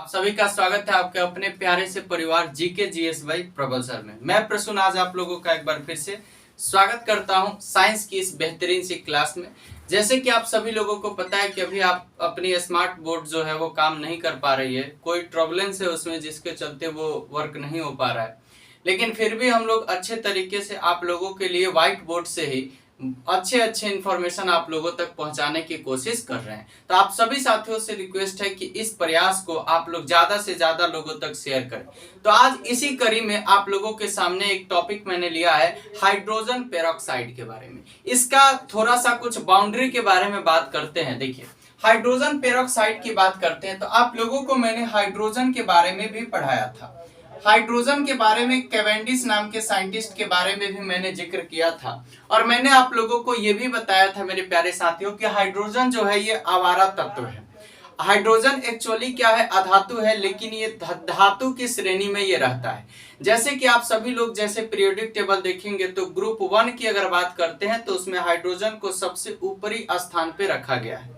आप सभी का स्वागत है आपके अपने प्यारे से परिवार जीके जीएस बाई प्रबल सर में। मैं प्रसून आज आप लोगों का एक बार फिर से स्वागत करता हूं साइंस की इस बेहतरीन सी क्लास में। जैसे कि आप सभी लोगों को पता है कि अभी आप अपनी स्मार्ट बोर्ड जो है वो काम नहीं कर पा रही है, कोई ट्रबलेंस है उसमें जिसके चलते वो वर्क नहीं हो पा रहा है, लेकिन फिर भी हम लोग अच्छे तरीके से आप लोगों के लिए व्हाइट बोर्ड से ही अच्छे अच्छे इंफॉर्मेशन आप लोगों तक पहुंचाने की कोशिश कर रहे हैं। तो आप सभी साथियों से रिक्वेस्ट है कि इस प्रयास को आप लोग ज्यादा से ज्यादा लोगों तक शेयर करें। तो आज इसी कड़ी में आप लोगों के सामने एक टॉपिक मैंने लिया है हाइड्रोजन पेरोक्साइड के बारे में। इसका थोड़ा सा कुछ बाउंड्री के बारे में बात करते हैं। देखिए, हाइड्रोजन पेरोक्साइड की बात करते हैं तो आप लोगों को मैंने हाइड्रोजन के बारे में भी पढ़ाया था। हाइड्रोजन के बारे में कैवेंडिश नाम के साइंटिस्ट के बारे में भी मैंने जिक्र किया था और मैंने आप लोगों को यह भी बताया था मेरे प्यारे साथियों कि हाइड्रोजन जो है ये आवारा तत्व है। हाइड्रोजन एक्चुअली क्या है, अधातु है, लेकिन ये धातु की श्रेणी में ये रहता है। जैसे कि आप सभी लोग जैसे पीरियोडिक टेबल देखेंगे तो ग्रुप 1 की अगर बात करते हैं तो उसमें हाइड्रोजन को सबसे ऊपरी स्थान पे रखा गया है।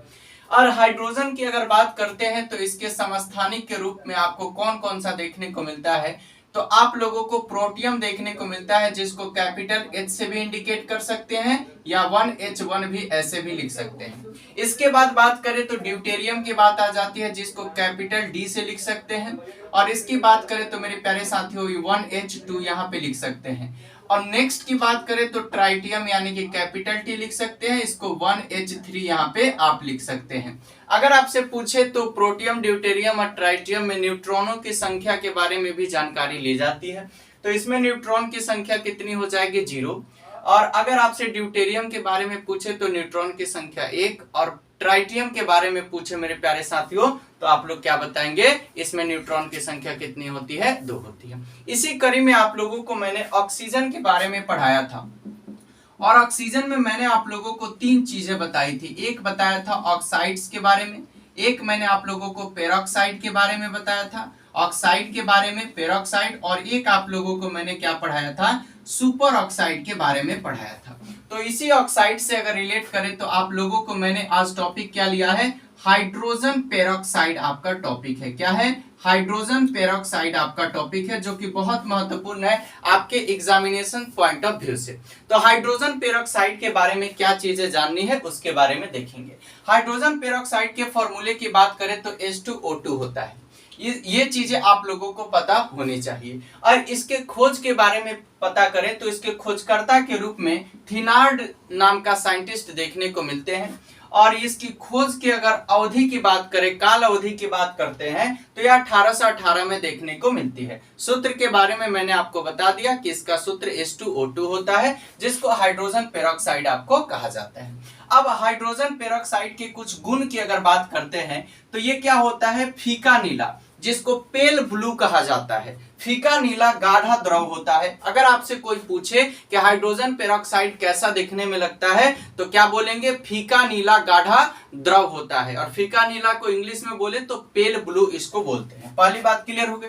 और हाइड्रोजन की अगर बात करते हैं तो इसके समस्थानिक के रूप में आपको कौन कौन सा देखने को मिलता है, तो आप लोगों को प्रोटियम देखने को मिलता है जिसको कैपिटल H से भी इंडिकेट कर सकते हैं या 1H1 भी ऐसे भी लिख सकते हैं। इसके बाद बात करें तो ड्यूटेरियम की बात आ जाती है जिसको कैपिटल D से लिख सकते हैं और इसकी बात करें तो मेरे प्यारे साथियों 1H2 यहाँ पे लिख सकते हैं। और नेक्स्ट की बात करें तो ट्राइटियम यानी कि कैपिटल T लिख सकते हैं, इसको 1H3 यहाँ पे आप लिख सकते हैं। अगर आपसे पूछे तो प्रोटियम, ड्यूटेरियम और ट्राइटियम में न्यूट्रॉनों की संख्या के बारे में भी जानकारी ली जाती है। तो इसमें न्यूट्रॉन की संख्या कितनी हो जाएगी, 0। और अगर आपसे ड्यूटेरियम के बारे में पूछे तो न्यूट्रॉन की संख्या 1 और ट्राइटियम के बारे में पूछे मेरे प्यारे साथियों तो आप लोग क्या बताएंगे, इसमें न्यूट्रॉन की संख्या कितनी होती है, 2 होती है। इसी कड़ी में आप लोगों को मैंने ऑक्सीजन के बारे में पढ़ाया था और ऑक्सीजन में मैंने आप लोगों को 3 चीजें बताई थी। एक बताया था ऑक्साइड्स के बारे में, एक मैंने आप लोगों को पेरोक्साइड के बारे में बताया था, ऑक्साइड के बारे में, पेरोक्साइड, और एक आप लोगों को मैंने क्या पढ़ाया था, सुपर ऑक्साइड के बारे में पढ़ाया था। तो इसी ऑक्साइड से अगर रिलेट करें तो आप लोगों को मैंने आज टॉपिक क्या लिया है, हाइड्रोजन पेरोक्साइड आपका टॉपिक है। क्या है, हाइड्रोजन पेरोक्साइड आपका टॉपिक है, जो कि बहुत महत्वपूर्ण है आपके एग्जामिनेशन पॉइंट ऑफ व्यू से। तो हाइड्रोजन पेरोक्साइड के बारे में क्या चीजें जाननी है उसके बारे में देखेंगे। हाइड्रोजन पेरोक्साइड के फॉर्मूले की बात करें तो H2O2 होता है। ये चीजें आप लोगों को पता होनी चाहिए। और इसके खोज के बारे में पता करें तो इसके खोजकर्ता के रूप में थिनार्ड नाम का साइंटिस्ट देखने को मिलते हैं। और इसकी खोज की अगर अवधि की बात करें, काल अवधि की बात करते हैं तो यह 1818 में देखने को मिलती है। सूत्र के बारे में मैंने आपको बता दिया कि इसका सूत्र H2O2 होता है, जिसको हाइड्रोजन पेरोक्साइड आपको कहा जाता है। अब हाइड्रोजन पेरोक्साइड के कुछ गुण की अगर बात करते हैं तो ये क्या होता है, फीका नीला, जिसको पेल ब्लू कहा जाता है। फीका नीला गाढ़ा द्रव होता है। अगर आपसे कोई पूछे कि हाइड्रोजन पेरोक्साइड कैसा दिखने में लगता है तो क्या बोलेंगे, फीका नीला गाढ़ा द्रव होता है। और फीका नीला को इंग्लिश में बोले तो पेल ब्लू इसको बोलते हैं। पहली बात क्लियर हो गई।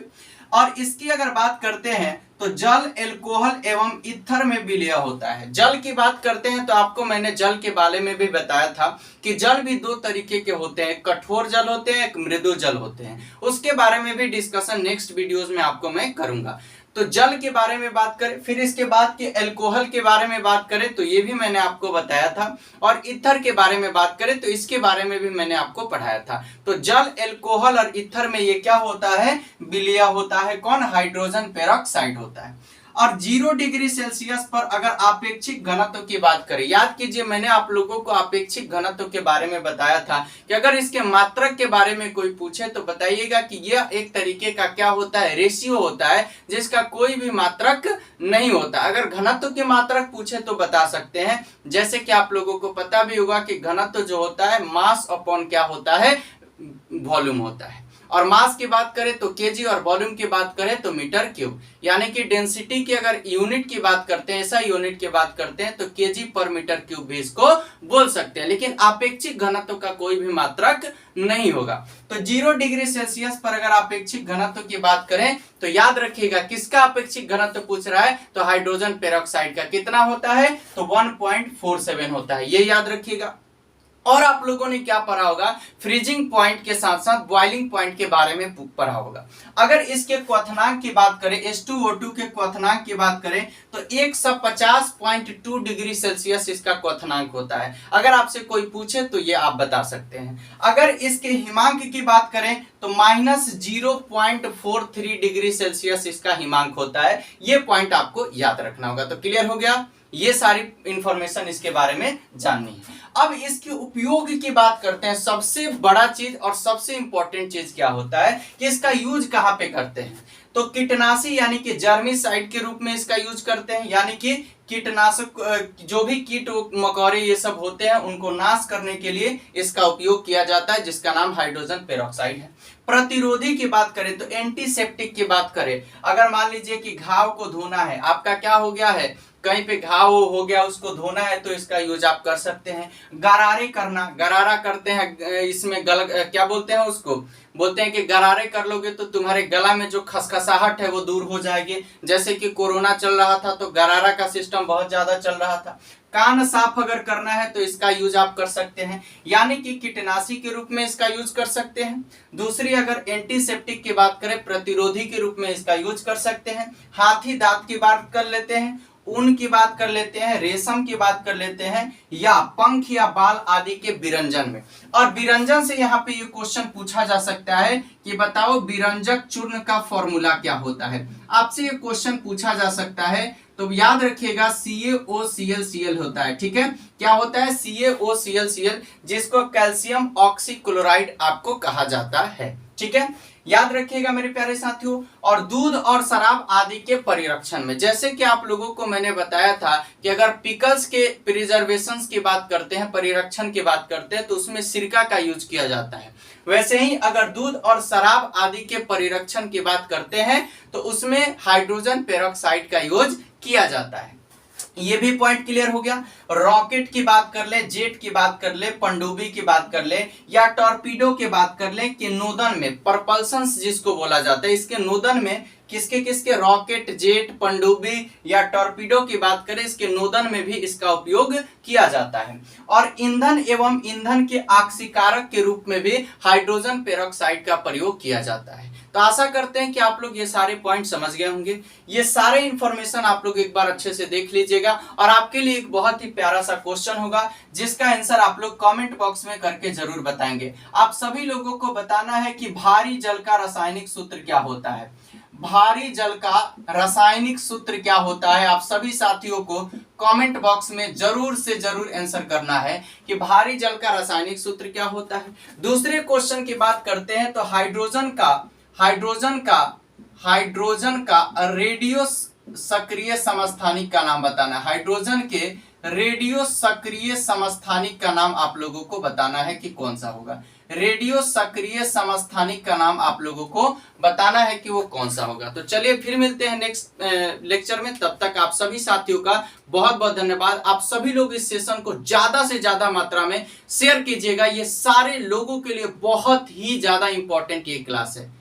और इसकी अगर बात करते हैं तो जल, एल्कोहल एवं ईथर में विलय होता है। जल की बात करते हैं तो आपको मैंने जल के बारे में भी बताया था कि जल भी 2 तरीके के होते हैं, कठोर जल होते हैं, एक मृदु जल होते हैं। उसके बारे में भी डिस्कशन नेक्स्ट वीडियोस में आपको मैं करूंगा। तो जल के बारे में बात करें, फिर इसके बाद के एल्कोहल के बारे में बात करें तो ये भी मैंने आपको बताया था। और ईथर के बारे में बात करें तो इसके बारे में भी मैंने आपको पढ़ाया था। तो जल, एल्कोहल और ईथर में ये क्या होता है, विलय होता है। कौन, हाइड्रोजन पेरोक्साइड होता है। और 0 डिग्री सेल्सियस पर अगर आपेक्षिक घनत्व की बात करें, याद कीजिए मैंने आप लोगों को आपेक्षिक घनत्व के बारे में बताया था कि अगर इसके मात्रक के बारे में कोई पूछे तो बताइएगा कि यह एक तरीके का क्या होता है, रेशियो होता है, जिसका कोई भी मात्रक नहीं होता। अगर घनत्व के मात्रक पूछे तो बता सकते हैं, जैसे कि आप लोगों को पता भी होगा कि घनत्व जो होता है मास अपॉन क्या होता है, वॉल्यूम होता है। और मास की बात करें तो केजी और वॉल्यूम की बात करें तो मीटर क्यूब, यानी कि डेंसिटी की अगर यूनिट की बात करते हैं, ऐसा यूनिट की बात करते हैं तो केजी पर मीटर क्यूब भी इसको बोल सकते हैं। लेकिन आपेक्षिक घनत्व का कोई भी मात्रक नहीं होगा। तो 0 डिग्री सेल्सियस पर अगर आपेक्षिक घनत्व की बात करें तो याद रखिएगा किसका आपेक्षिक घनत्व पूछ रहा है, तो हाइड्रोजन पेरोक्साइड का कितना होता है, तो 1.47 होता है, ये याद रखिएगा। और आप लोगों ने क्या पढ़ा होगा, फ्रीजिंग पॉइंट के साथ साथ बॉइलिंग पॉइंट के बारे में पढ़ा होगा। अगर इसके क्वथनांक की बात करें, H2O2 के क्वथनांक की बात करें तो 150.2 डिग्री सेल्सियस इसका क्वथनांक होता है। अगर आपसे कोई पूछे तो ये आप बता सकते हैं। अगर इसके हिमांक की बात करें तो -0.43 डिग्री सेल्सियस इसका हिमांक होता है। ये पॉइंट आपको याद रखना होगा। तो क्लियर हो गया, ये सारी इंफॉर्मेशन इसके बारे में जाननी है। अब इसके उपयोग की बात करते हैं। सबसे बड़ा चीज और सबसे इंपॉर्टेंट चीज क्या होता है कि इसका यूज कहां पे करते हैं, तो कीटनाशी यानी कि जर्मिसाइड के रूप में इसका यूज करते हैं। यानी कि कीटनाशक, जो भी कीट मकोड़े ये सब होते हैं उनको नाश करने के लिए इसका उपयोग किया जाता है, जिसका नाम हाइड्रोजन पेरोक्साइड है। प्रतिरोधी की बात करें तो एंटीसेप्टिक की बात करें, अगर मान लीजिए कि घाव को धोना है, आपका क्या हो गया है, कहीं पे घाव हो गया उसको धोना है तो इसका यूज आप कर सकते हैं। गरारे करना, गरारा करते हैं इसमें क्या बोलते हैं उसको, बोलते हैं कि गरारे कर लोगे तो तुम्हारे गला में जो खसखसाहट है वो दूर हो जाएगी। जैसे कि कोरोना चल रहा था तो गरारा का सिस्टम बहुत ज्यादा चल रहा था। कान साफ अगर करना है तो इसका यूज आप कर सकते हैं, यानी कि कीटनाशी के रूप में इसका यूज कर सकते हैं। दूसरी अगर एंटीसेप्टिक की बात करें, प्रतिरोधी के रूप में इसका यूज कर सकते हैं। हाथी दांत की बात कर लेते हैं, ऊन की बात कर लेते हैं, रेशम की बात कर लेते हैं, या पंख या बाल आदि के विरंजन में। और विरंजन से यहाँ पे ये क्वेश्चन पूछा जा सकता है कि बताओ विरंजक चूर्ण का फॉर्मूला क्या होता है। आपसे ये क्वेश्चन पूछा जा सकता है तो याद रखिएगा CaOClCl होता है। ठीक है, क्या होता है CaOClCl, जिसको कैल्शियम ऑक्सीक्लोराइड आपको कहा जाता है। ठीक है, याद रखिएगा मेरे प्यारे साथियों। और दूध और शराब आदि के परिरक्षण में, जैसे कि आप लोगों को मैंने बताया था कि अगर पिकल्स के प्रिजर्वेशन की बात करते हैं, परिरक्षण की बात करते हैं तो उसमें सिरका का यूज किया जाता है। वैसे ही अगर दूध और शराब आदि के परिरक्षण की बात करते हैं तो उसमें हाइड्रोजन पेरोक्साइड का यूज किया जाता है। ये भी पॉइंट क्लियर हो गया। रॉकेट की बात कर ले, जेट की बात कर ले, पनडुब्बी की बात कर ले, या टॉर्पीडो की बात कर ले कि नोदन में प्रपल्शन जिसको बोला जाता है, इसके नोदन में किसके किसके, रॉकेट, जेट, पनडुब्बी या टॉर्पीडो की बात करें, इसके नोदन में भी इसका उपयोग किया जाता है। और ईंधन एवं ईंधन के आक्सीकारक के रूप में भी हाइड्रोजन पेरोक्साइड का प्रयोग किया जाता है। तो आशा करते हैं कि आप लोग ये सारे पॉइंट समझ गए होंगे। ये सारे इंफॉर्मेशन आप लोग एक बार अच्छे से देख लीजिएगा और आपके लिए एक बहुत ही प्यारा सा क्वेश्चन होगा जिसका आंसर आप लोग कमेंट बॉक्स में करके जरूर बताएंगे। आप सभी लोगों को बताना है कि भारी जल का रासायनिक सूत्र क्या होता है। भारी जल का रासायनिक सूत्र क्या होता है, आप सभी साथियों को कमेंट बॉक्स में जरूर से जरूर आंसर करना है कि भारी जल का रासायनिक सूत्र क्या होता है। दूसरे क्वेश्चन की बात करते हैं तो हाइड्रोजन का रेडियो सक्रिय समस्थानिक का नाम बताना है। हाइड्रोजन के रेडियो सक्रिय समस्थानिक का नाम आप लोगों को बताना है कि कौन सा होगा। रेडियो सक्रिय समस्थानिक का नाम आप लोगों को बताना है कि वो कौन सा होगा। तो चलिए फिर मिलते हैं नेक्स्ट लेक्चर में। तब तक आप सभी साथियों का बहुत बहुत धन्यवाद। आप सभी लोग इस सेशन को ज्यादा से ज्यादा मात्रा में शेयर कीजिएगा। ये सारे लोगों के लिए बहुत ही ज्यादा इंपॉर्टेंट ये क्लास है।